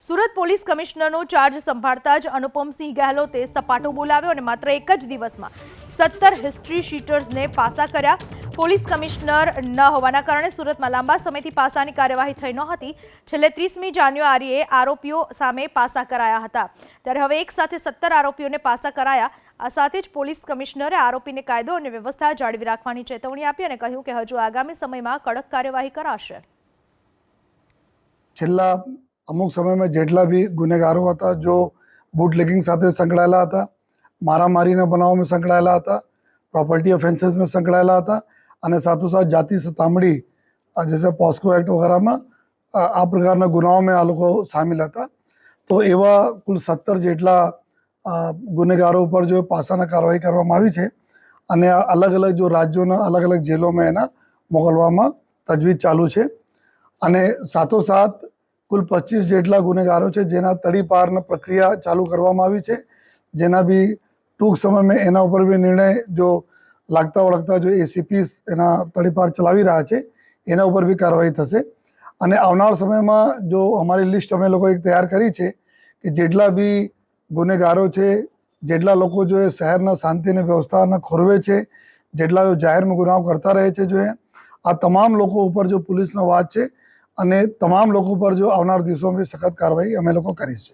Surat police કમિશનરનો charge સંભાળતા જ અનુપમસિંહ ગહેલોતે સપાટો બોલાવ્યો અને માત્ર એક જ દિવસમાં 17 હિસ્ટ્રી શીટર્સને પાસા કર્યા। પોલીસ કમિશનર ન હોવાના કારણે સુરતમાં લાંબા સમયથી પાસાની કાર્યવાહી થઈ નહોતી। છેલ્લે 30મી જાન્યુઆરીએ આરોપીઓ સામે પાસા કરાયા હતા, ત્યારે હવે એક સાથે 17 આરોપીઓને પાસા કરાયા। આ સાથે જ પોલીસ કમિશનરે આરોપીને કાયદો અને વ્યવસ્થા જાળવી રાખવાની ચેતવણી આપી અને કહ્યું કે હજુ આગામી સમયમાં કડક કાર્યવાહી કરાશે। છેલ્લા અમુક સમયમાં જેટલા બી ગુનેગારો હતા જો બુટલેગિંગ સાથે સંકળાયેલા હતા, મારામારીના બનાવોમાં સંકળાયેલા હતા, પ્રોपर्टी ऑफेंसेसમાં સંકળાયેલા હતા અને સાથોસાથ જાતિ સતામણી જैसे પોસ્કો એક્ટ વગેરેમાં આ પ્રકારના ગુનાઓમાં આ લોકો સામેલ હતા। તો એવા કુલ 17 જેટલા ગુનેગારો ઉપર જો પાસાના કાર્યવાહી કરવામાં આવી છે અને અલગ અલગ જો રાજ્યોના અલગ અલગ જેલોમાં એના મોકલવામાં તજવીજ ચાલુ છે અને સાથોસાથ કુલ 25 જેટલા ગુનેગારો છે જેના તડીપારની પ્રક્રિયા ચાલુ કરવામાં આવી છે, જેના બી ટૂંક સમયમાં એના ઉપર બી નિર્ણય જો લાગતા વળગતા જો એસીપીસ એના તડીપાર ચલાવી રહ્યા છે એના ઉપર બી કાર્યવાહી થશે। અને આવનાર સમયમાં જો અમારી લિસ્ટ અમે લોકો એક તૈયાર કરી છે કે જેટલા બી ગુનેગારો છે, જેટલા લોકો જો એ શહેરના શાંતિ અને વ્યવસ્થાના ખોરવે છે, જેટલા જો જાહેરમાં ગુનાઓ કરતા રહે છે, જો આ તમામ લોકો ઉપર જો પોલીસનો વાચ છે અને તમામ લોકો પર જો આવનાર દિવસોમાં સખત કાર્યવાહી અમે લોકો કરીશું।